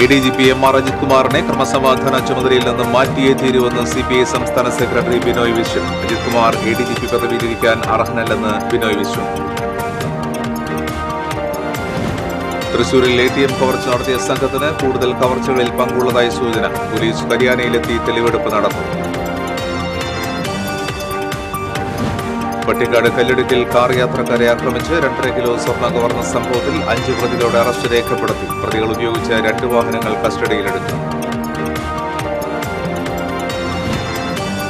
ADGP MR Ajith കുമാറിനെ ക്രമസമാധാന ചുമതലയിൽ നിന്നും മാറ്റിയേ തീരുവെന്ന് CPI സംസ്ഥാന സെക്രട്ടറി ബിനോയ് വിശ്വം. അജിത് കുമാർ ADGP പദവിയിലിരിക്കാൻ അർഹനല്ലെന്ന് ബിനോയ് വിശ്വം. തൃശൂരിൽ ATM കവർച്ച നടത്തിയ സംഘത്തിന് കൂടുതൽ കവർച്ചകളിൽ പങ്കുള്ളതായി സൂചന. പോലീസ് ഹരിയാനയിലെത്തി തെളിവെടുപ്പ് നടത്തും. പട്ടിക്കാട് കല്ലിടുക്കിൽ കാർ യാത്രക്കാരെ ആക്രമിച്ച് 2.5 കിലോ സ്വർണ്ണ കവർന്ന സംഭവത്തിൽ 5 പ്രതികളുടെ അറസ്റ്റ് രേഖപ്പെടുത്തി. പ്രതികൾ ഉപയോഗിച്ച 2 വാഹനങ്ങൾ കസ്റ്റഡിയിലെടുത്തു.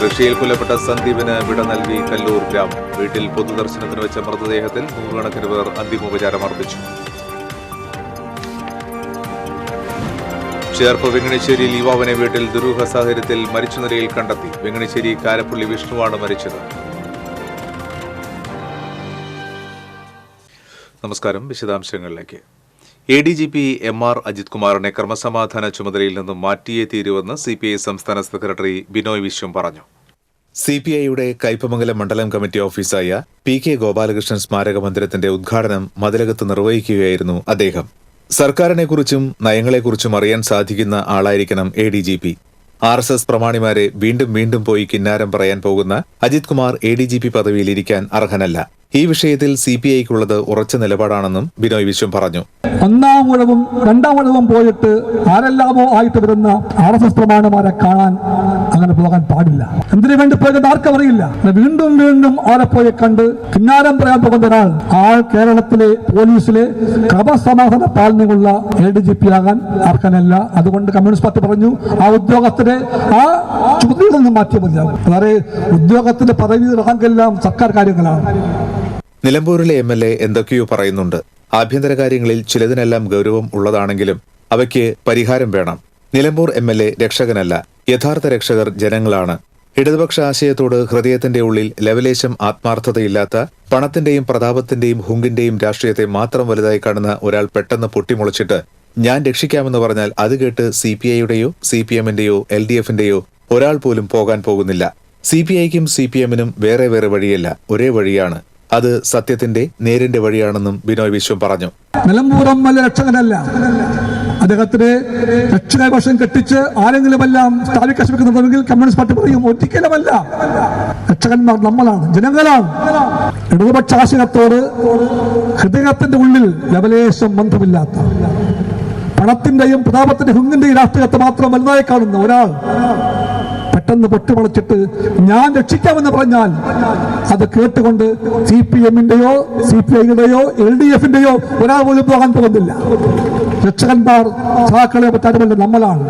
റഷ്യയിൽ കൊല്ലപ്പെട്ട സന്ദീപിന് വിട നൽകി കല്ലൂർ ഗ്രാമം. വീട്ടിൽ പൊതുദർശനത്തിന് വെച്ച മൃതദേഹത്തിൽ നൂറുകണക്കിന് പേർ അന്തിമോപചാരം അർപ്പിച്ചു. ചേർപ്പ് വെങ്ങണിശ്ശേരിയിൽ യുവാവിനെ വീട്ടിൽ ദുരൂഹ സാഹചര്യത്തിൽ മരിച്ച നിലയിൽ കണ്ടെത്തി. വെങ്ങണിശ്ശേരി കാരപ്പള്ളി വിഷ്ണുവാണ് മരിച്ചത്. നമസ്കാരം. വിശദാംശങ്ങളിലേക്ക്. ADGP MR അജിത് കുമാറിനെ ക്രമസമാധാന ചുമതലയിൽ നിന്നും മാറ്റിയേ തീരുവെന്ന് CPI സംസ്ഥാന സെക്രട്ടറി ബിനോയ് വിശ്വം പറഞ്ഞു. CPIയുടെ കയ്പമംഗലം മണ്ഡലം കമ്മിറ്റി ഓഫീസായ PK ഗോപാലകൃഷ്ണൻ സ്മാരക മന്ദിരത്തിന്റെ ഉദ്ഘാടനം മതിലകത്ത് നിർവഹിക്കുകയായിരുന്നു അദ്ദേഹം. സർക്കാരിനെക്കുറിച്ചും നയങ്ങളെക്കുറിച്ചും അറിയാൻ സാധിക്കുന്ന ആളായിരിക്കണം ADGP. RSS പ്രമാണിമാരെ വീണ്ടും വീണ്ടും പോയി കിന്നാരം പറയാൻ പോകുന്ന അജിത് കുമാർ ADGP പദവിയിൽ ഇരിക്കാൻ അർഹനല്ല. ഈ വിഷയത്തിൽ CPIക്കുള്ളത് ഉറച്ച നിലപാടാണെന്നും ബിനോയ് വിശ്വം പറഞ്ഞു. ഒന്നാം ഉഴവും രണ്ടാം ഉഴവും പോയിട്ട് ആരെല്ലാമോ ആയിട്ട് വരുന്ന RSS പ്രമാണിമാരെ കാണാൻ അങ്ങനെ പോകാൻ പാടില്ല. എന്തിനു വേണ്ടി പോയത് ആർക്കും അറിയില്ല. വീണ്ടും വീണ്ടും അവരെ പോയി കണ്ട് കിന്നാരം പറയാൻ പോകുന്ന ഒരാൾ കേരളത്തിലെ പോലീസിലെ ക്രമസമാധാന പാലനയുള്ള ADGP ആകാൻ അർഹനല്ല. അതുകൊണ്ട് കമ്മ്യൂണിസ്റ്റ് പാർട്ടി പറഞ്ഞു ആ ഉദ്യോഗസ്ഥരെ ആ ചുമതലയിൽ നിന്നും മാറ്റിയ മതിയാകും. അതായത് ഉദ്യോഗത്തിന്റെ പദവി റാങ്കെല്ലാം സർക്കാർ കാര്യങ്ങളാണ്. നിലമ്പൂരിലെ MLA എന്തൊക്കെയോ പറയുന്നുണ്ട്. ആഭ്യന്തര കാര്യങ്ങളിൽ ചിലതിനെല്ലാം ഗൗരവം ഉള്ളതാണെങ്കിലും അവയ്ക്ക് പരിഹാരം വേണം. നിലമ്പൂർ MLA രക്ഷകനല്ല. യഥാർത്ഥ രക്ഷകർ ജനങ്ങളാണ്. ഇടതുപക്ഷ ആശയത്തോട് ഹൃദയത്തിന്റെ ഉള്ളിൽ ലവലേശം ആത്മാർത്ഥതയില്ലാത്ത, പണത്തിന്റെയും പ്രതാപത്തിന്റെയും ഹുങ്കിന്റെയും രാഷ്ട്രീയത്തെ മാത്രം വലുതായി കാണുന്ന ഒരാൾ പെട്ടെന്ന് പൊട്ടിമുളച്ചിട്ട് ഞാൻ രക്ഷിക്കാമെന്ന് പറഞ്ഞാൽ അത് കേട്ട് CPIയുടെയോ CPMന്റെയോ LDFന്റെയോ ഒരാൾ പോലും പോകാൻ പോകുന്നില്ല. CPIക്കും CPMനും വേറെ വേറെ വഴിയല്ല, ഒരേ വഴിയാണ്. അത് സത്യത്തിന്റെ നേരിന്റെ വഴിയാണെന്നും ബിനോയ് വിശ്വം പറഞ്ഞു. നിലമ്പൂർ MLA രക്ഷകനല്ല. അദ്ദേഹത്തിന് രക്ഷകവശം കെട്ടിച്ച് ആരെങ്കിലുമെല്ലാം സ്ഥാപിക്കാൻ ശ്രമിക്കുന്നുണ്ടെങ്കിൽ കമ്മ്യൂണിസ്റ്റ് പാർട്ടി പറയും ഒരിക്കലുമല്ല. രക്ഷകന്മാർ നമ്മളാണ്, ജനങ്ങളാണ്. ഇടതുപക്ഷ ആശയത്തോട് ഹൃദയത്തിന്റെ ഉള്ളിൽ ലവലേശം ബന്ധമില്ലാത്ത, പണത്തിന്റെയും പ്രതാപത്തിന്റെ ഹുങ്ങിന്റെയും രാഷ്ട്രീയത്തെ മാത്രം വലുതായി കാണുന്ന ഒരാൾ പെട്ടെന്ന് പൊട്ടിമുളച്ചിട്ട് ഞാൻ രക്ഷിക്കാമെന്ന് പറഞ്ഞാൽ അത് കേട്ടുകൊണ്ട് CPMന്റെയോ CPIയുടെയോ LDFന്റെയോ ഒരാൾ പോലും പോകാൻ പോകുന്നില്ല. രക്ഷകന്മാർ സഹാക്കളെ പറ്റാതെ നമ്മളാണ്.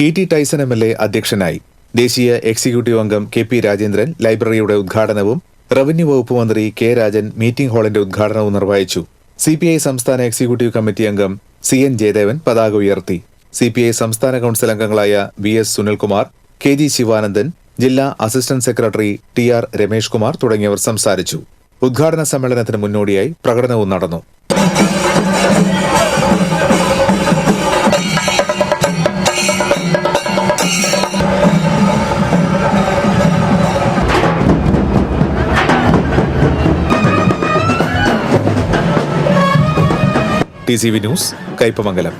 ET ടൈസൺ MLA അധ്യക്ഷനായി. ദേശീയ എക്സിക്യൂട്ടീവ് അംഗം KP രാജേന്ദ്രൻ ലൈബ്രറിയുടെ ഉദ്ഘാടനവും റവന്യൂ വകുപ്പ് മന്ത്രി K രാജൻ മീറ്റിംഗ് ഹാളിന്റെ ഉദ്ഘാടനവും നിർവഹിച്ചു. CPI സംസ്ഥാന എക്സിക്യൂട്ടീവ് കമ്മിറ്റി അംഗം CN ജയദേവൻ പതാക ഉയർത്തി. CPI സംസ്ഥാന കൌൺസിൽ അംഗങ്ങളായ VS സുനിൽകുമാർ, KG ശിവാനന്ദൻ, ജില്ലാ assistant secretary TR Ramesh Kumar തുടങ്ങിയവർ സംസാരിച്ചു. ഉദ്ഘാടന സമ്മേളനത്തിന് മുന്നോടിയായി പ്രകടനവും നടന്നു. TCV news, Kaipamangalam.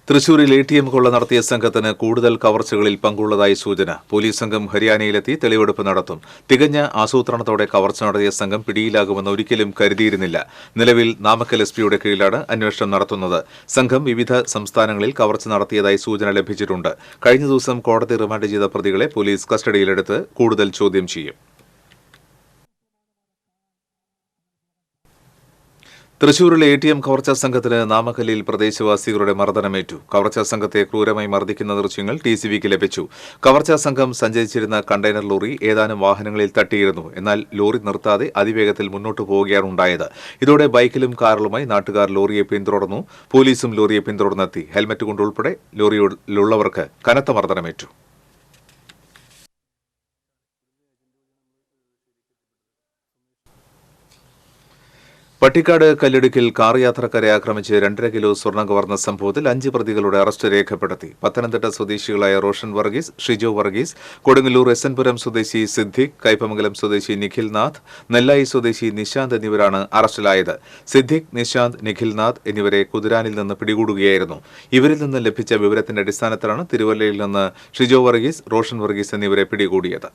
തൃശൂരിൽ ATM കൊള്ള നടത്തിയ സംഘത്തിന് കൂടുതൽ കവർച്ചകളിൽ പങ്കുള്ളതായി സൂചന. പോലീസ് സംഘം ഹരിയാനയിലെത്തി തെളിവെടുപ്പ് നടത്തും. തികഞ്ഞ ആസൂത്രണത്തോടെ കവർച്ച നടത്തിയ സംഘം പിടിയിലാകുമെന്ന് ഒരിക്കലും കരുതിയിരുന്നില്ല. നിലവിൽ നാമക്കൽ SPയുടെ കീഴിലാണ് അന്വേഷണം നടത്തുന്നത്. സംഘം വിവിധ സംസ്ഥാനങ്ങളിൽ കവർച്ച നടത്തിയതായി സൂചന ലഭിച്ചിട്ടുണ്ട്. കഴിഞ്ഞ ദിവസം കോടതി റിമാൻഡ് ചെയ്ത പ്രതികളെ പോലീസ് കസ്റ്റഡിയിലെടുത്ത് കൂടുതൽ ചോദ്യം ചെയ്യും. തൃശൂരിലെ ATM കവർച്ചാ സംഘത്തിന് നാമക്കല്ലിൽ പ്രദേശവാസികളുടെ മർദ്ദനമേറ്റു. കവർച്ചാ സംഘത്തെ ക്രൂരമായി മർദ്ദിക്കുന്ന ദൃശ്യങ്ങൾ TCVക്ക് ലഭിച്ചു. കവർച്ചാ സംഘം സഞ്ചരിച്ചിരുന്ന കണ്ടെയ്നർ ലോറി ഏതാനും വാഹനങ്ങളിൽ തട്ടിയിരുന്നു. എന്നാൽ ലോറി നിർത്താതെ അതിവേഗത്തിൽ മുന്നോട്ടു പോവുകയാണ് ഉണ്ടായത്. ഇതോടെ ബൈക്കിലും കാറിലുമായി നാട്ടുകാർ ലോറിയെ പിന്തുടർന്നു. പോലീസും ലോറിയെ പിന്തുടർന്നെത്തി. ഹെൽമറ്റ് കൊണ്ടുൾപ്പെടെ ലോറിയിലുള്ളവർക്ക് കനത്ത മർദ്ദനമേറ്റു. പട്ടിക്കാട് കല്ലിടുക്കിൽ കാർ യാത്രക്കാരെ ആക്രമിച്ച് 2.5 കിലോ സ്വർണം കവർന്ന സംഭവത്തിൽ 5 പ്രതികളുടെ അറസ്റ്റ് രേഖപ്പെടുത്തി. പത്തനംതിട്ട സ്വദേശികളായ റോഷൻ വർഗീസ്, ഷിജോ വർഗീസ്, കൊടുങ്ങല്ലൂർ എസ്എൻപുരം സ്വദേശി സിദ്ദിഖ്, കൈപ്പമംഗലം സ്വദേശി നിഖിൽനാഥ്, നെല്ലായി സ്വദേശി നിശാന്ത് എന്നിവരാണ് അറസ്റ്റിലായത്. സിദ്ദിഖ്, നിശാന്ത്, നിഖിൽനാഥ് എന്നിവരെ കുതിരാനിൽ നിന്ന് പിടികൂടുകയായിരുന്നു. ഇവരിൽ നിന്ന് ലഭിച്ച വിവരത്തിന്റെ അടിസ്ഥാനത്തിലാണ് തിരുവല്ലയിൽ നിന്ന് ഷിജോ വർഗീസ്, റോഷൻ വർഗീസ് എന്നിവരെ പിടികൂടിയത്.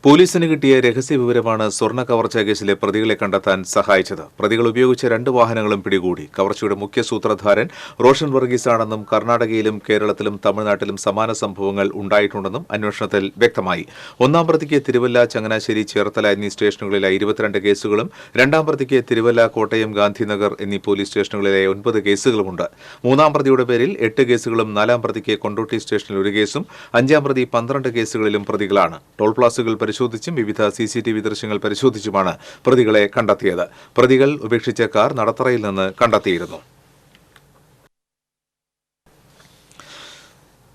പോലീസിന് കിട്ടിയ രഹസ്യ വിവരമാണ് സ്വർണ്ണ കവർച്ചാ കേസിലെ പ്രതികളെ കണ്ടെത്താൻ സഹായിച്ചത്. പ്രതികൾ ഉപയോഗിച്ച 2 വാഹനങ്ങളും പിടികൂടി. കവർച്ചയുടെ മുഖ്യ സൂത്രധാരൻ റോഷൻ വർഗീസാണെന്നും കർണാടകയിലും കേരളത്തിലും തമിഴ്നാട്ടിലും സമാന സംഭവങ്ങൾ ഉണ്ടായിട്ടുണ്ടെന്നും അന്വേഷണത്തിൽ വ്യക്തമായി. 1-ാം പ്രതിക്ക് തിരുവല്ല, ചങ്ങനാശ്ശേരി, ചേർത്തല എന്നീ സ്റ്റേഷനുകളിലായി 22 കേസുകളും 2-ാം പ്രതിക്ക് തിരുവല്ല, കോട്ടയം, ഗാന്ധിനഗർ എന്നീ പോലീസ് സ്റ്റേഷനുകളിലായി 9 കേസുകളുമുണ്ട്. 3-ാം പ്രതിയുടെ പേരിൽ 8 കേസുകളും 4-ാം പ്രതിക്ക് കൊണ്ടോട്ടി സ്റ്റേഷനിൽ 1 കേസും 5-ാം പ്രതി 12 കേസുകളിലും പ്രതികളാണ്. ടോൾ പ്ലാസകൾ പരിശോധിച്ചും വിവിധ സിസിടിവി ദൃശ്യങ്ങൾ പരിശോധിച്ചുമാണ് പ്രതികളെ കണ്ടെത്തിയത്. പ്രതികൾ ഉപേക്ഷിച്ച കാർ നടത്തറയിൽ നിന്ന് കണ്ടെത്തിയിരുന്നു.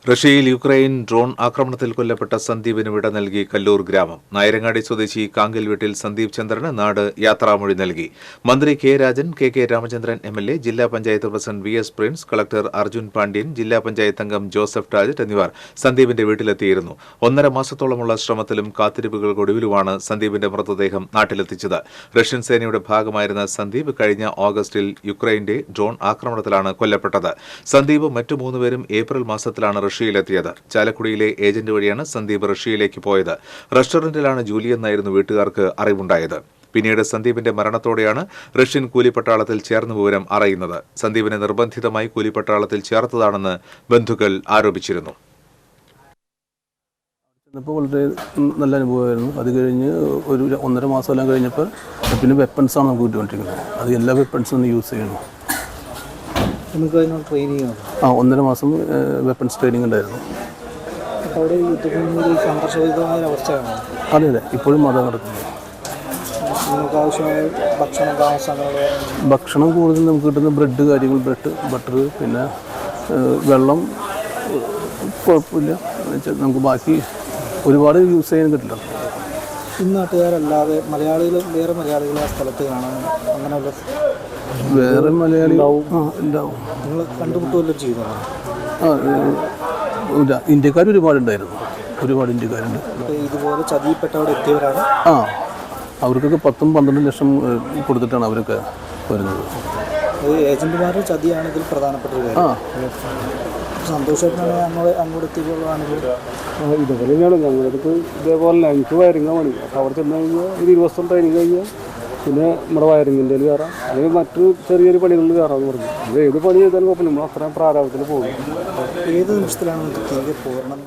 റഷ്യയിൽ യുക്രൈൻ ഡ്രോൺ ആക്രമണത്തിൽ കൊല്ലപ്പെട്ട സന്ദീപിന് വിട നൽകി കല്ലൂർ ഗ്രാമം. നായരങ്ങാടി സ്വദേശി കാങ്കൽ വീട്ടിൽ സന്ദീപ് ചന്ദ്രന് നാട് യാത്രാമൊഴി നൽകി. മന്ത്രി K Rajan, K Ramachandran MLA, ജില്ലാ panchayat president VS Prince, collector Arjun Pandian, ജില്ലാ പഞ്ചായത്ത് അംഗം ജോസഫ് ടാജറ്റ് എന്നിവർ സന്ദീപിന്റെ വീട്ടിലെത്തിയിരുന്നു. 1.5 മാസത്തോളമുള്ള ശ്രമത്തിലും കാത്തിരിപ്പുകൾക്കൊടുവിലുമാണ് സന്ദീപിന്റെ മൃതദേഹം നാട്ടിലെത്തിച്ചത്. റഷ്യൻ സേനയുടെ ഭാഗമായിരുന്ന സന്ദീപ് കഴിഞ്ഞ ഓഗസ്റ്റിൽ യുക്രൈന്റെ ഡ്രോൺ ആക്രമണത്തിലാണ് കൊല്ലപ്പെട്ടത്. സന്ദീപ് മറ്റു 3 പേരും ഏപ്രിൽ മാസത്തിലാണ് റഷ്യയിലെത്തിയത്. ചാലക്കുടിയിലെ ഏജന്റ് വഴിയാണ് സന്ദീപ് റഷ്യയിലേക്ക് പോയത്. റെസ്റ്റോറന്റിലാണ് ജോലിയെന്നായിരുന്നു വീട്ടുകാർക്ക് അറിവുണ്ടായത്. പിന്നീട് സന്ദീപിന്റെ മരണത്തോടെയാണ് റഷ്യൻ കൂലിപ്പട്ടാളത്തിൽ ചേർന്ന വിവരം അറിയുന്നത്. സന്ദീപിനെ നിർബന്ധിതമായി കൂലിപ്പട്ടാളത്തിൽ ചേർത്തതാണെന്ന് ബന്ധുക്കൾ ആരോപിച്ചിരുന്നു. വളരെ നല്ല അനുഭവമായിരുന്നു. അത് കഴിഞ്ഞ് ഒരു 1.5 മാസമെല്ലാം കഴിഞ്ഞപ്പോൾ പിന്നെ വെപ്പൺസാണ് നമുക്ക് കിട്ടിക്കൊണ്ടിരിക്കുന്നത്. അത് എല്ലാ വെപ്പൺസും യൂസ് ചെയ്യണം. നമുക്ക് അതിനുള്ള ട്രെയിനിങ് 1.5 മാസം വെപ്പൺസ് ട്രെയിനിങ് ഉണ്ടായിരുന്നു. അവിടെ യുദ്ധഭൂമിയിൽ സംഘർഷഭരിതമായ അവസ്ഥയാണ്. അതെ, ഇപ്പോഴും അത് നടക്കുന്നത്. നിങ്ങൾക്ക് ആവശ്യമായ ഭക്ഷണം, താമസങ്ങൾ, ഭക്ഷണം കൂടുതൽ നമുക്ക് കിട്ടുന്ന ബ്രെഡ് കാര്യങ്ങൾ, ബ്രെഡ്, ബട്ടർ, പിന്നെ വെള്ളം കുഴപ്പമില്ല. നമുക്ക് ബാക്കി ഒരുപാട് യൂസ് ചെയ്യാൻ കിട്ടില്ല. ഈ നാട്ടുകാരല്ലാതെ വേറെ മലയാളികൾ ആ സ്ഥലത്ത് കാണാൻ അങ്ങനെയുള്ള വേറെ മലയാളികളും ഉണ്ടാവും. നിങ്ങൾ കണ്ടുമുട്ടുമല്ലോ ചെയ്യുന്നത്. ഇന്ത്യക്കാർ ഒരുപാടുണ്ടായിരുന്നു. ഒരുപാട് ഇന്ത്യക്കാരുണ്ട്. ഇതുപോലെ ചതിയിൽപ്പെട്ടവിടെ എത്തിയവരാണ്. അവർക്കൊക്കെ 10-12 ലക്ഷം കൊടുത്തിട്ടാണ് അവരൊക്കെ വരുന്നത്. ഏജന്റുമാരുടെ ചതിയാണ് ഇതിൽ പ്രധാനപ്പെട്ട ഒരു കാര്യം. സന്തോഷമായിട്ടാണ് അങ്ങോട്ട് എത്തിയപ്പോഴാണെങ്കിൽ ഇതുപോലെ തന്നെയാണ് ഞങ്ങൾക്ക് ഇതേപോലെ എനിക്ക് വയറിങ്ങ പണി. അപ്പോൾ അവിടെ ചെന്ന് കഴിഞ്ഞാൽ ഒരു 20 ദിവസം ട്രെയിനിങ് കഴിഞ്ഞാൽ പിന്നെ നമ്മുടെ വയറിങ്ങിൻ്റെ കയറാം, അല്ലെങ്കിൽ മറ്റു ചെറിയൊരു പണികളിൽ കയറാമെന്ന് പറഞ്ഞു. ഇത് ഏത് പണി ചെയ്താലും കുഴപ്പമില്ല, നമ്മൾ അത്രയും പ്രാരാബ്ധത്തിൽ പോകും. ഏത് നിമിഷത്തിലാണ് തിരികെ പോകണം?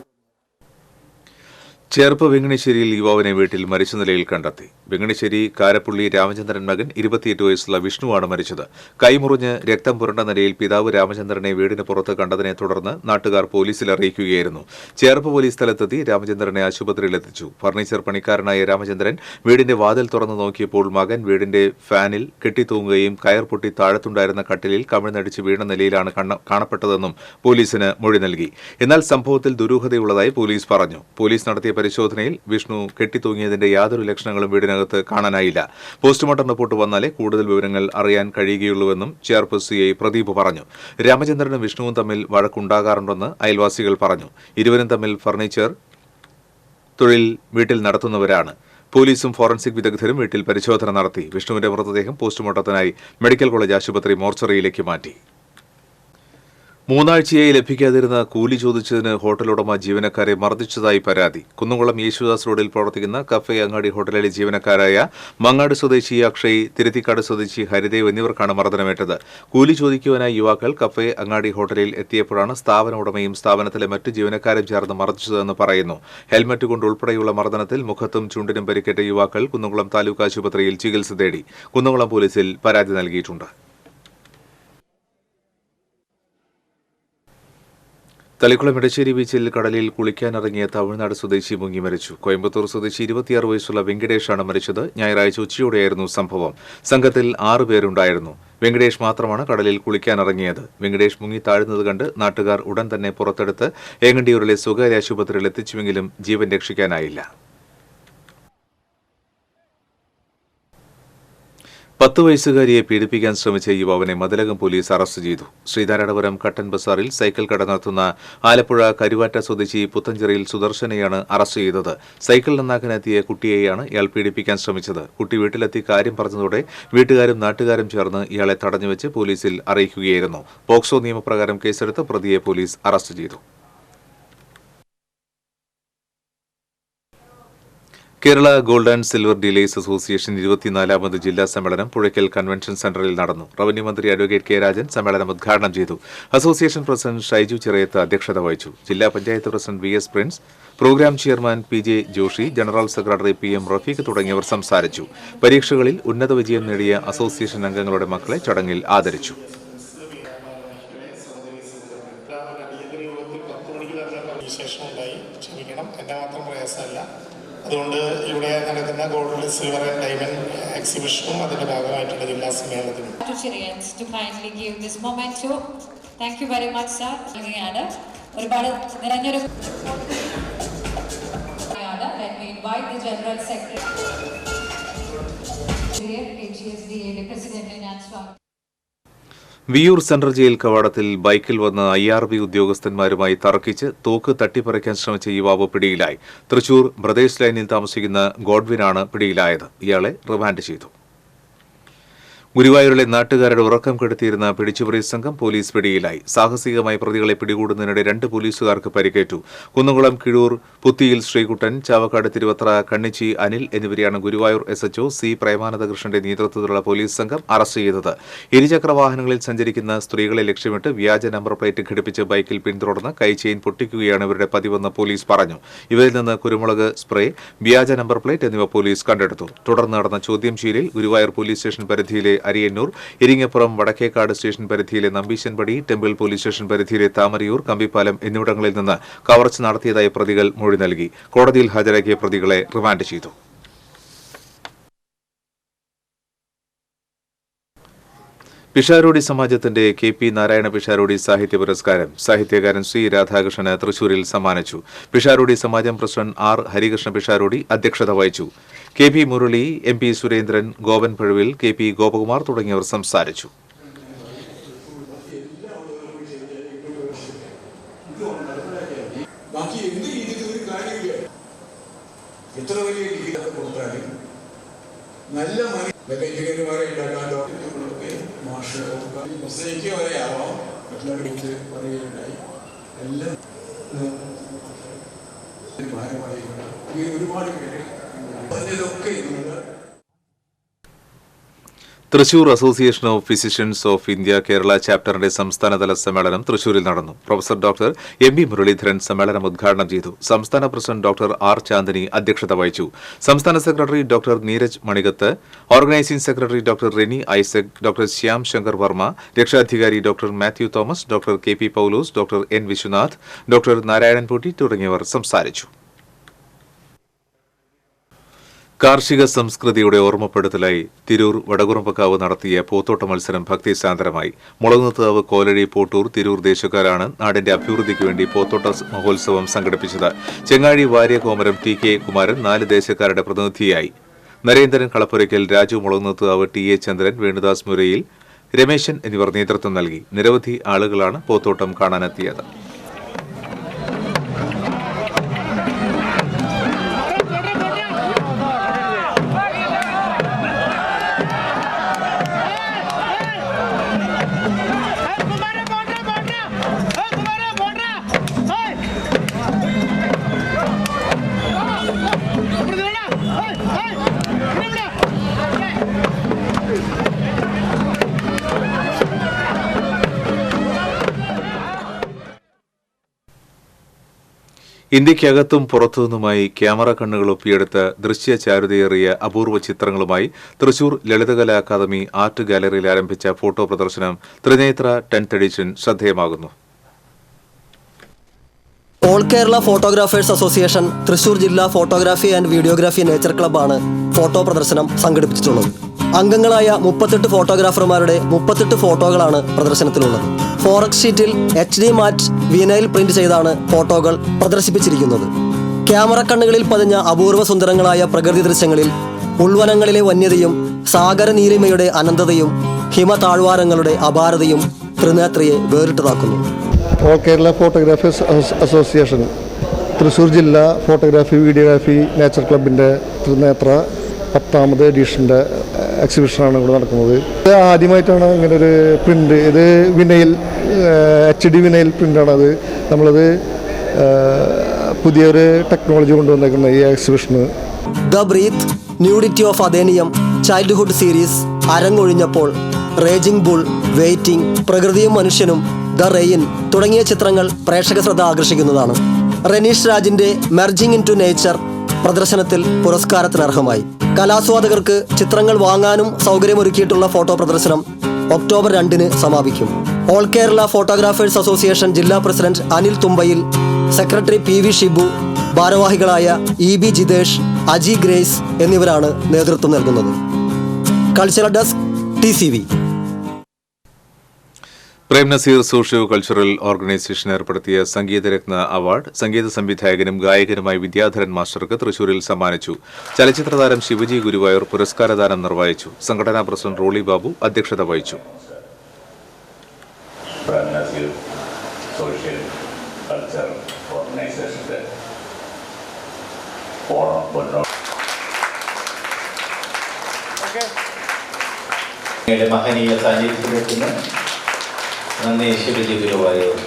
ചേർപ്പ് വെങ്ങണിശ്ശേരിയിൽ യുവാവിനെ വീട്ടിൽ മരിച്ച നിലയിൽ കണ്ടെത്തി. വെങ്ങണിശ്ശേരി കാരപ്പുള്ളി രാമചന്ദ്രൻ മകൻ 28 വയസ്സുള്ള വിഷ്ണുവാണ് മരിച്ചത്. കൈമുറിഞ്ഞ് രക്തം പുരണ്ട നിലയിൽ പിതാവ് രാമചന്ദ്രനെ വീടിന് പുറത്ത് കണ്ടതിനെ തുടർന്ന് നാട്ടുകാർ പോലീസിൽ അറിയിക്കുകയായിരുന്നു. ചേർപ്പ് പോലീസ് സ്ഥലത്തെത്തി രാമചന്ദ്രനെ ആശുപത്രിയിലെത്തിച്ചു. ഫർണിച്ചർ പണിക്കാരനായ രാമചന്ദ്രൻ വീടിന്റെ വാതിൽ തുറന്നു നോക്കിയപ്പോൾ മകൻ വീടിന്റെ ഫാനിൽ കെട്ടിത്തൂങ്ങുകയും കയർ പൊട്ടി താഴത്തുണ്ടായിരുന്ന കട്ടിലിൽ കമിഴ്ന്നടിച്ച് വീണ നിലയിലാണ് കാണപ്പെട്ടതെന്നും പോലീസിന് മൊഴി നൽകി. എന്നാൽ സംഭവത്തിൽ ദുരൂഹതയുള്ളതായി പോലീസ് പറഞ്ഞു. പോലീസ് നടത്തിയ പരിശോധനയിൽ വിഷ്ണു കെട്ടിത്തൂങ്ങിയതിന്റെ യാതൊരു ലക്ഷണങ്ങളും വീടിനകത്ത് കാണാനായില്ല. പോസ്റ്റ്മോർട്ടം റിപ്പോർട്ട് വന്നാലേ കൂടുതൽ വിവരങ്ങൾ അറിയാൻ കഴിയുകയുള്ളൂവെന്നും ചേർപ്പ് CI പ്രദീപ് പറഞ്ഞു. രാമചന്ദ്രനും വിഷ്ണുവും തമ്മിൽ വഴക്കുണ്ടാകാറുണ്ടെന്ന് അയൽവാസികൾ പറഞ്ഞു. ഇരുവരും തമ്മിൽ ഫർണിച്ചർ തൊഴിൽ വീട്ടിൽ നടത്തുന്നവരാണ്. പോലീസും ഫോറൻസിക് വിദഗ്ധരും വീട്ടിൽ പരിശോധന നടത്തി. വിഷ്ണുവിന്റെ മൃതദേഹം പോസ്റ്റ്മോർട്ടത്തിനായി മെഡിക്കൽ കോളേജ് ആശുപത്രി മോർച്ചറിയിലേക്ക് മാറ്റി. 3 ആഴ്ചയായി ലഭിക്കാതിരുന്ന കൂലി ചോദിച്ചതിന് ഹോട്ടൽ ഉടമ ജീവനക്കാരെ മർദ്ദിച്ചതായി പരാതി. കുന്നംകുളം യേശുദാസ് റോഡിൽ പ്രവർത്തിക്കുന്ന കഫേ അങ്ങാടി ഹോട്ടലിലെ ജീവനക്കാരായ മങ്ങാട് സ്വദേശി അക്ഷയ്, തിരുത്തിക്കാട് സ്വദേശി ഹരിദേവ് എന്നിവർക്കാണ് മർദ്ദനമേറ്റത്. കൂലി ചോദിക്കുവാനായി യുവാക്കൾ കഫേ അങ്ങാടി ഹോട്ടലിൽ എത്തിയപ്പോഴാണ് സ്ഥാപന ഉടമയും സ്ഥാപനത്തിലെ മറ്റു ജീവനക്കാരും ചേർന്ന് മർദ്ദിച്ചതെന്ന് പറയുന്നു. ഹെൽമറ്റ് കൊണ്ട് ഉൾപ്പെടെയുള്ള മർദ്ദനത്തിൽ മുഖത്തും ചുണ്ടിനും പരിക്കേറ്റ യുവാക്കൾ കുന്നംകുളം താലൂക്ക് ആശുപത്രിയിൽ ചികിത്സ തേടി. കുന്നംകുളം പോലീസിൽ പരാതി നൽകിയിട്ടുണ്ട്. തളിക്കുളം ഇടശ്ശേരി ബീച്ചിൽ കടലിൽ കുളിക്കാനിറങ്ങിയ തമിഴ്നാട് സ്വദേശി മുങ്ങി മരിച്ചു. കോയമ്പത്തൂർ സ്വദേശി 26 വയസ്സുള്ള വെങ്കടേഷാണ് മരിച്ചത്. ഞായറാഴ്ച ഉച്ചയോടെയായിരുന്നു സംഭവം. സംഘത്തിൽ 6 പേരുണ്ടായിരുന്നു. വെങ്കടേഷ് മാത്രമാണ് കടലിൽ കുളിക്കാനിറങ്ങിയത്. വെങ്കടേഷ് മുങ്ങി താഴുന്നത് കണ്ട് നാട്ടുകാർ ഉടൻ തന്നെ പുറത്തെടുത്ത് ഏങ്ങണ്ടിയൂരിലെ സ്വകാര്യ ആശുപത്രിയിൽ എത്തിച്ചുവെങ്കിലും ജീവൻ രക്ഷിക്കാനായില്ല. 10 വയസ്സുകാരിയെ പീഡിപ്പിക്കാൻ ശ്രമിച്ച യുവാവിനെ മതിലകം പോലീസ് അറസ്റ്റ് ചെയ്തു. ശ്രീനാരായണപുരം കട്ടൻ ബസാറിൽ സൈക്കിൾ കട നടത്തുന്ന ആലപ്പുഴ കരുവാറ്റ സ്വദേശി പുത്തഞ്ചിറയിൽ സുദർശനെയാണ് അറസ്റ്റ് ചെയ്തത്. സൈക്കിൾ നന്നാക്കാനെത്തിയ കുട്ടിയെയാണ് ഇയാൾ പീഡിപ്പിക്കാൻ ശ്രമിച്ചത്. കുട്ടി വീട്ടിലെത്തി കാര്യം പറഞ്ഞതോടെ വീട്ടുകാരും നാട്ടുകാരും ചേർന്ന് ഇയാളെ തടഞ്ഞുവെച്ച് പോലീസിൽ അറിയിക്കുകയായിരുന്നു. പോക്സോ നിയമപ്രകാരം കേസെടുത്ത് പ്രതിയെ പോലീസ് അറസ്റ്റ് ചെയ്തു. Kerala gold and silver dealers association 24ാമത് ജില്ലാ സമ്മേളനം പുഴയ്ക്കൽ കൺവെൻഷൻ സെന്ററിൽ നടന്നു. റവന്യൂ മന്ത്രി അഡ്വക്കേറ്റ് കെ രാജൻ സമ്മേളനം ഉദ്ഘാടനം ചെയ്തു. അസോസിയേഷൻ പ്രസിഡന്റ് ഷൈജു ചിറയത്ത് അധ്യക്ഷത വഹിച്ചു. ജില്ലാ panchayat president V S Prince, programme chairman P J Joshi, general secretary P M Rafeeq തുടങ്ങിയവർ സംസാരിച്ചു. പരീക്ഷകളിൽ ഉന്നത വിജയം നേടിയ അസോസിയേഷൻ അംഗങ്ങളുടെ മക്കളെ ചടങ്ങിൽ ആദരിച്ചു. അതുകൊണ്ട് ഇവിടെ നടക്കുന്ന ഗോൾഡ് സിൽവർ ആൻഡ് ഡയമണ്ട് എക്സിബിഷനും അതിന്റെ ഭാഗമായിട്ടുള്ള ജില്ലാ സമ്മേളനത്തിനും ഒരുപാട് നിറഞ്ഞൊരു വിയൂർ സെൻട്രൽ ജയിൽ കവാടത്തിൽ ബൈക്കിൽ വന്ന് IRB ഉദ്യോഗസ്ഥന്മാരുമായി തർക്കിച്ച് തോക്ക് തട്ടിപ്പറിക്കാൻ ശ്രമിച്ച യുവാവ് പിടിയിലായി. തൃശൂർ ബ്രദേഴ്സ് ലൈനിൽ താമസിക്കുന്ന ഗോഡ്വിനാണ് പിടിയിലായത്. ഇയാളെ റിമാൻഡ് ചെയ്തു. ഗുരുവായൂരിലെ നാട്ടുകാരുടെ ഉറക്കം കെടുത്തിയിരുന്ന പിടിച്ചുപറി സംഘം പോലീസ് പിടിയിലായി. സാഹസികമായി പ്രതികളെ പിടികൂടുന്നതിനിടെ 2 പോലീസുകാർക്ക് പരിക്കേറ്റു. കുന്നംകുളം കിഴൂർ പുത്തിയിൽ ശ്രീകുട്ടൻ, ചാവക്കാട് തിരുവത്ര കണ്ണിച്ചി അനിൽ എന്നിവരെയാണ് ഗുരുവായൂർ SHO C പ്രേമാനന്ദകൃഷ്ണന്റെ നേതൃത്വത്തിലുള്ള പോലീസ് സംഘം അറസ്റ്റ് ചെയ്തത്. ഇരുചക്ര വാഹനങ്ങളിൽ സഞ്ചരിക്കുന്ന സ്ത്രീകളെ ലക്ഷ്യമിട്ട് വ്യാജ നമ്പർ പ്ലേറ്റ് ഘടിപ്പിച്ച് ബൈക്കിൽ പിന്തുടർന്ന് കൈചെയിൻ പൊട്ടിക്കുകയാണ് ഇവരുടെ പതിവെന്ന് പോലീസ് പറഞ്ഞു. ഇവരിൽ നിന്ന് കുരുമുളക് സ്പ്രേ, വ്യാജ നമ്പർ പ്ലേറ്റ് എന്നിവ പോലീസ് കണ്ടെടുത്തു. തുടർന്ന് നടന്ന ചോദ്യം ചെയ്യലിൽ ഗുരുവായൂർ പോലീസ് സ്റ്റേഷൻ പരിധിയിലെ അരിയന്നൂർ, ഇരിങ്ങപ്പുറം വടക്കേക്കാട് സ്റ്റേഷൻ പരിധിയിലെ നമ്പീശൻപടി, ടെമ്പിൾ പോലീസ് സ്റ്റേഷൻ പരിധിയിലെ താമരയൂർ, കമ്പിപ്പാലം എന്നിവിടങ്ങളിൽ നിന്ന് കവർച്ച നടത്തിയതായി പ്രതികൾ മൊഴി നൽകി. കോടതിയിൽ ഹാജരാക്കിയ പ്രതികളെ റിമാൻഡ് ചെയ്തു. പിഷാരോടി സമാജത്തിന്റെ KP നാരായണ പിഷാരോടി സാഹിത്യ പുരസ്കാരം സാഹിത്യകാരൻ C രാധാകൃഷ്ണന് തൃശൂരിൽ സമ്മാനിച്ചു. പിഷാരോടി സമാജം പ്രസിഡന്റ് R ഹരികൃഷ്ണ പിഷാരോടി അധ്യക്ഷത വഹിച്ചു. KP Murali, MP Surendran, Gopan Pazhuvil, KP Gopakumar തുടങ്ങിയവർ സംസാരിച്ചു. Thrissur association of physicians of India Kerala ചാപ്റ്ററിന്റെ സംസ്ഥാനതല സമ്മേളനം തൃശൂരിൽ നടന്നു. പ്രൊഫസർ ഡോക്ടർ MB മുരളീധരൻ സമ്മേളനം ഉദ്ഘാടനം ചെയ്തു. സംസ്ഥാന പ്രസിഡന്റ് ഡോക്ടർ R ചാന്ദിനി അധ്യക്ഷത വഹിച്ചു. സംസ്ഥാന secretary doctor Neeraj Manikath, organising secretary doctor Reny Isaac, doctor Shyam Shankar Varma, രക്ഷാധികാരി doctor Mathew Thomas, doctor KP Paulose, doctor N Viswanath, doctor നാരായണൻപൂട്ടി തുടങ്ങിയവർ സംസാരിച്ചു. കാർഷിക സംസ്കൃതിയുടെ ഓർമ്മപ്പെടുത്തലായി തിരൂർ വടകുറമ്പക്കാവ് നടത്തിയ പോത്തോട്ട മത്സരം ഭക്തിസാന്ദ്രമായി. മുളകുന്നത്താവ്, കോലഴി, പോട്ടൂർ, തിരൂർ ദേശക്കാരാണ് നാടിന്റെ അഭിവൃദ്ധിക്ക് വേണ്ടി പോത്തോട്ട മഹോത്സവം സംഘടിപ്പിച്ചത്. ചെങ്ങാഴി, വാര്യ, കോമരം, TK കുമാരൻ 4 ദേശക്കാരുടെ പ്രതിനിധിയായി. നരേന്ദ്രൻ കളപ്പുരയ്ക്കൽ, രാജു മുളകുന്നത്താവ്, TA ചന്ദ്രൻ, വേണുദാസ് മുരയിൽ, രമേശൻ എന്നിവർ നേതൃത്വം നൽകി. നിരവധി ആളുകളാണ് പോത്തോട്ടം കാണാനെത്തിയത്. ഇന്ത്യക്കകത്തും പുറത്തുനിന്നുമായി ക്യാമറ കണ്ണുകൾ ഒപ്പിയെടുത്ത ദൃശ്യചാരുതയേറിയ അപൂർവ ചിത്രങ്ങളുമായി തൃശൂർ ലളിതകലാ അക്കാദമി ആർട്ട് ഗാലറിയിൽ ആരംഭിച്ച ഫോട്ടോ പ്രദർശനം ത്രിനേത്ര 10th എഡിഷൻ ശ്രദ്ധേയമാകുന്നു. All Kerala photographers association Thrissur ജില്ലാ ഫോട്ടോഗ്രാഫി ആൻഡ് വീഡിയോഗ്രാഫി നേച്ചർ ക്ലബ്ബാണ് ഫോട്ടോ പ്രദർശനം സംഘടിപ്പിച്ചിട്ടുള്ളത്. അംഗങ്ങളായ 38 ഫോട്ടോഗ്രാഫർമാരുടെ 38 ഫോട്ടോകളാണ് പ്രദർശനത്തിലുള്ളത്. ഫോറക്സ് ഷീറ്റിൽ HD മാറ്റ് വിനൈൽ പ്രിന്റ് ചെയ്താണ് ഫോട്ടോകൾ പ്രദർശിപ്പിച്ചിരിക്കുന്നത്. ക്യാമറ കണ്ണുകളിൽ പതിഞ്ഞ അപൂർവ സുന്ദരങ്ങളായ പ്രകൃതി ദൃശ്യങ്ങളിൽ ഉൾവനങ്ങളിലെ വന്യതയും സാഗര നീലിമയുടെ അനന്തതയും ഹിമ താഴ്വാരങ്ങളുടെ അപാരതയും ത്രിനേത്രയെ വേറിട്ടതാക്കുന്നു. All Kerala photographers association Thrissur ജില്ലാ ഫോട്ടോഗ്രാഫി വീഡിയോഗ്രാഫി നേച്ചർ ക്ലബിൻ്റെ ത്രിനേത്ര 10ാമത് എഡിഷൻ്റെ എക്സിബിഷനാണ് ഇവിടെ നടക്കുന്നത്. ഇത് ആദ്യമായിട്ടാണ് ഇങ്ങനെ ഒരു പ്രിൻ്റ്. ഇത് വിനൈൽ HD വിനൈൽ പ്രിൻ്റാണ്. അത് നമ്മളത് പുതിയൊരു ടെക്നോളജി കൊണ്ടുവന്നേക്കുന്ന ഈ എക്സിബിഷന്. The breath, nudity of adenium, childhood series, അരങ്ങൊഴിഞ്ഞപ്പോൾ, റേജിംഗ് ബുൾ, വെയിറ്റിംഗ്, പ്രകൃതിയും മനുഷ്യനും, ദ റെയിൻ തുടങ്ങിയ ചിത്രങ്ങൾ പ്രേക്ഷക ശ്രദ്ധ ആകർഷിക്കുന്നതാണ്. റെനീഷ് രാജിന്റെ മെർജിംഗ് ഇൻ ടു നേച്ചർ പ്രദർശനത്തിൽ പുരസ്കാരത്തിനർഹമായി. കലാസ്വാദകർക്ക് ചിത്രങ്ങൾ വാങ്ങാനും സൗകര്യമൊരുക്കിയിട്ടുള്ള ഫോട്ടോ പ്രദർശനം ഒക്ടോബർ 2-ന് സമാപിക്കും. ഓൾ കേരള ഫോട്ടോഗ്രാഫേഴ്സ് അസോസിയേഷൻ ജില്ലാ president Anil Thumbayil, secretary PV Shibu, ഭാരവാഹികളായ EB ജിതേഷ്, അജി ഗ്രേസ് എന്നിവരാണ് നേതൃത്വം നൽകുന്നത്. Cultural desk TCV. Prem Nazir socio cultural organisation ഏർപ്പെടുത്തിയ സംഗീതരത്ന അവാർഡ് സംഗീത സംവിധായകനും ഗായകനുമായ വിദ്യാധരൻ മാസ്റ്റർക്ക് തൃശൂരിൽ സമ്മാനിച്ചു. ചലച്ചിത്രതാരം ശിവജി ഗുരുവായൂർ പുരസ്കാരദാനം നിർവഹിച്ചു. സംഘടനാ പ്രസിഡന്റ് റോളി ബാബു അധ്യക്ഷത വഹിച്ചു. മഹനീയ സാന്നിധ്യത്തിന് നന്ദി ശിവജി ഗുരുവായൂർ.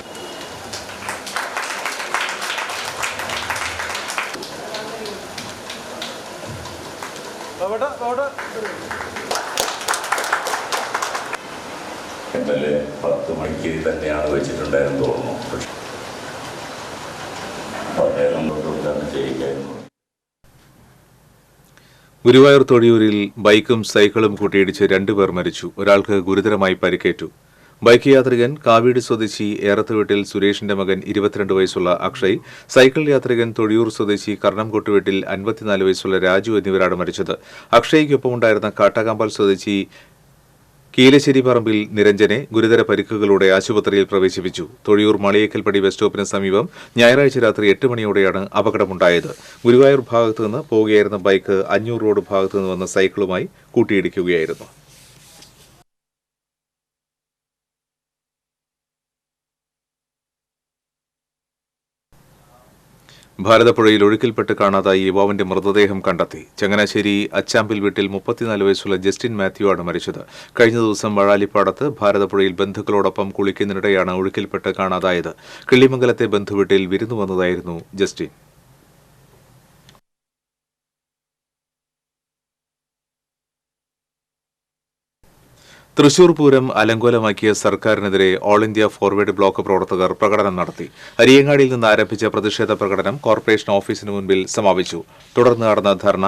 ഇന്നലെ 10 മണിക്ക് തന്നെയാണ് വെച്ചിട്ടുണ്ടായിരുന്നു തോന്നുന്നു. ചെയ്യിക്കായിരുന്നു. ഗുരുവായൂർ തൊടിയൂരിൽ ബൈക്കും സൈക്കിളും കൂട്ടിയിടിച്ച് 2 പേർ മരിച്ചു. ഒരാൾക്ക് ഗുരുതരമായി പരിക്കേറ്റു. ബൈക്ക് യാത്രികൻ കാവീട് സ്വദേശി ഏറത്തുവീട്ടിൽ സുരേഷിന്റെ മകൻ 22 വയസ്സുള്ള അക്ഷയ്, സൈക്കിൾ യാത്രികൻ തൊടിയൂർ സ്വദേശി കർണംകൊട്ടുവീട്ടിൽ 54 വയസ്സുള്ള രാജു എന്നിവരാണ് മരിച്ചത്. അക്ഷയ്ക്കൊപ്പമുണ്ടായിരുന്ന കാട്ടാക്കമ്പാൽ സ്വദേശി കീലശ്ശേരി പറമ്പിൽ നിരഞ്ജനെ ഗുരുതര പരിക്കുകളോടെ ആശുപത്രിയിൽ പ്രവേശിപ്പിച്ചു. തൊഴിയൂർ മളിയേക്കൽപ്പടി ബസ് സ്റ്റോപ്പിന് സമീപം ഞായറാഴ്ച രാത്രി 8 മണിയോടെയാണ് അപകടമുണ്ടായത്. ഗുരുവായൂർ ഭാഗത്തുനിന്ന് പോവുകയായിരുന്ന ബൈക്ക് അഞ്ഞൂർ റോഡ് ഭാഗത്തുനിന്ന് വന്ന സൈക്കിളുമായി കൂട്ടിയിടിക്കുകയായിരുന്നു. ഭാരതപ്പുഴയിൽ ഒഴുക്കിൽപ്പെട്ട് കാണാതായി യുവാവിന്റെ മൃതദേഹം കണ്ടെത്തി. ചങ്ങനാശ്ശേരി അച്ചാമ്പിൽ വീട്ടിൽ 34 വയസ്സുള്ള ജസ്റ്റിൻ മാത്യു ആണ് മരിച്ചത്. കഴിഞ്ഞ ദിവസം വഴാലിപ്പാടത്ത് ഭാരതപ്പുഴയിൽ ബന്ധുക്കളോടൊപ്പം കുളിക്കുന്നതിനിടെയാണ് ഒഴുക്കിൽപ്പെട്ട് കാണാതായത്. കിള്ളിമംഗലത്തെ ബന്ധുവീട്ടിൽ വിരുന്നു വന്നതായിരുന്നു ജസ്റ്റിൻ. തൃശൂർ പൂരം അലങ്കോലമാക്കിയ സർക്കാരിനെതിരെ ഓൾ ഇന്ത്യ ഫോർവേഡ് ബ്ലോക്ക് പ്രവർത്തകർ പ്രകടനം നടത്തി. അരിയങ്ങാടിയിൽ നിന്ന് ആരംഭിച്ച പ്രതിഷേധ പ്രകടനം കോർപ്പറേഷൻ ഓഫീസിന് മുൻപിൽ സമാപിച്ചു. തുടർന്ന് നടന്ന ധർണ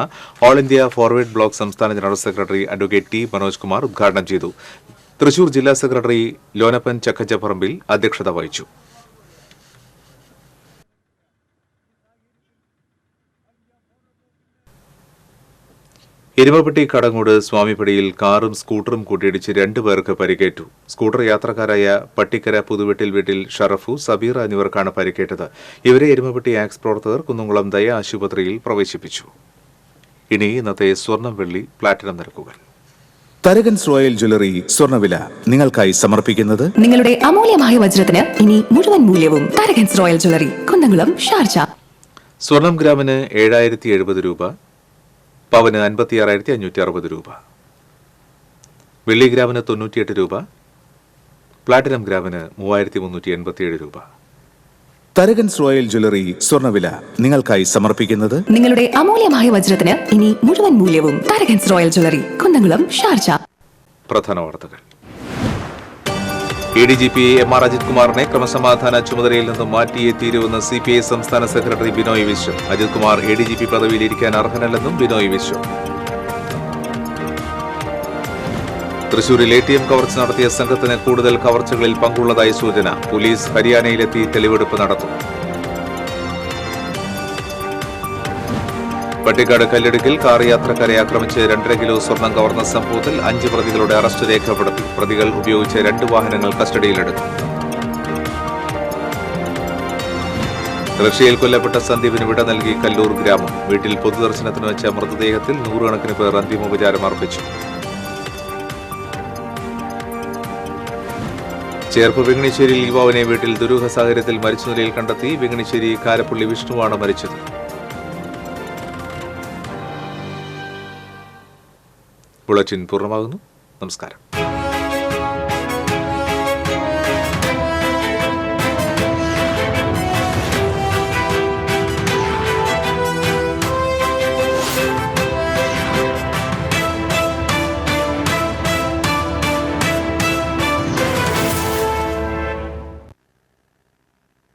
ഓൾ ഇന്ത്യ ഫോർവേഡ് ബ്ലോക്ക് സംസ്ഥാന general secretary advocate T. Manoj Kumar ഉദ്ഘാടനം ചെയ്തു. തൃശൂർ ജില്ലാ സെക്രട്ടറി ലോനപ്പൻ ചക്കച്ചപ്പറമ്പിൽ അധ്യക്ഷത വഹിച്ചു. എരുമപ്പെട്ടി കടങ്ങോട് സ്വാമിപ്പടിയിൽ കാറും സ്കൂട്ടറും കൂട്ടിയിടിച്ച് 2 പേർക്ക് പരിക്കേറ്റു. സ്കൂട്ടർ യാത്രക്കാരായ പട്ടിക്കര പുതുവെട്ടിൽ വീട്ടിൽ ഷറഫു, സബീറ എന്നിവർക്കാണ് പരിക്കേറ്റത്. ഇവരെ എരുമപ്പെട്ടി ആക്സ് പ്രവർത്തകർ കുന്നംകുളം ദയ ആശുപത്രിയിൽ പ്രവേശിപ്പിച്ചു. ഇനി ഇന്നത്തെ സ്വർണം വെള്ളി പ്ലാറ്റിനം നിരക്കുകൾ. തരകൻസ് റോയൽ ജ്വല്ലറി സ്വർണ്ണവില നിങ്ങൾക്കായി സമർപ്പിക്കുന്നത് നിങ്ങളുടെ അമൂല്യമായ വജ്രത്തിന് ഇനി മുഴുവൻ മൂല്യവും Tharakans royal jewellery, Kunnamkulam, Sharjah. സ്വർണം ഗ്രാമിന് 7070 രൂപ, പവന് 56,560 രൂപ, വെള്ളി ഗ്രാമിന് 98 രൂപ, പ്ലാറ്റിനം ഗ്രാമിന് 3,387 രൂപ. തരകൻസ് റോയൽ ജ്വല്ലറി സ്വർണ്ണവില നിങ്ങൾക്കായി സമർപ്പിക്കുന്നത് നിങ്ങളുടെ അമൂല്യമായ വജ്രത്തിന് ഇനി മുഴുവൻ മൂല്യവും Tharakans royal jewellery, Kunnamkulam, Sharjah. പ്രധാന വാർത്തകൾ. ADGP MR അജിത് കുമാറിനെ ക്രമസമാധാന ചുമതലയിൽ നിന്നും മാറ്റിയേ തീരുവെന്ന് CPI സംസ്ഥാന സെക്രട്ടറി ബിനോയ് വിശ്വം. അജിത് കുമാർ ADGP പദവിയിൽ ഇരിക്കാൻ അർഹനല്ലെന്നും ബിനോയ് വിശ്വം. തൃശൂരിൽ ATM കവർച്ച നടത്തിയ സംഘത്തിന് കൂടുതൽ കവർച്ചകളിൽ പങ്കുള്ളതായി സൂചന. പോലീസ് ഹരിയാനയിലെത്തി തെളിവെടുപ്പ് നടത്തും. പട്ടിക്കാട് കല്ലിടുക്കിൽ കാർ യാത്രക്കാരെ ആക്രമിച്ച് 2.5 കിലോ സ്വർണം കവർന്ന സംഭവത്തിൽ 5 പ്രതികളുടെ അറസ്റ്റ് രേഖപ്പെടുത്തി. പ്രതികൾ ഉപയോഗിച്ച 2 വാഹനങ്ങൾ കസ്റ്റഡിയിലെടുത്തു. റഷ്യയിൽ കൊല്ലപ്പെട്ട സന്ദീപിന് വിട നൽകി കല്ലൂർ ഗ്രാമം. വീട്ടിൽ പൊതുദർശനത്തിന് വെച്ച മൃതദേഹത്തിൽ 100 കണക്കിന് പേർ അന്തിമോപചാരം അർപ്പിച്ചു. ചേർപ്പ് വെങ്ങണിശ്ശേരിയിൽ യുവാവിനെ വീട്ടിൽ ദുരൂഹ സാഹചര്യത്തിൽ മരിച്ച നിലയിൽ കണ്ടെത്തി. വെങ്ങണിശ്ശേരി കാരപ്പള്ളി വിഷ്ണുവാണ് മരിച്ചത്. ബുള്ളറ്റിൻ പൂർണ്ണമാകുന്നു. നമസ്കാരം.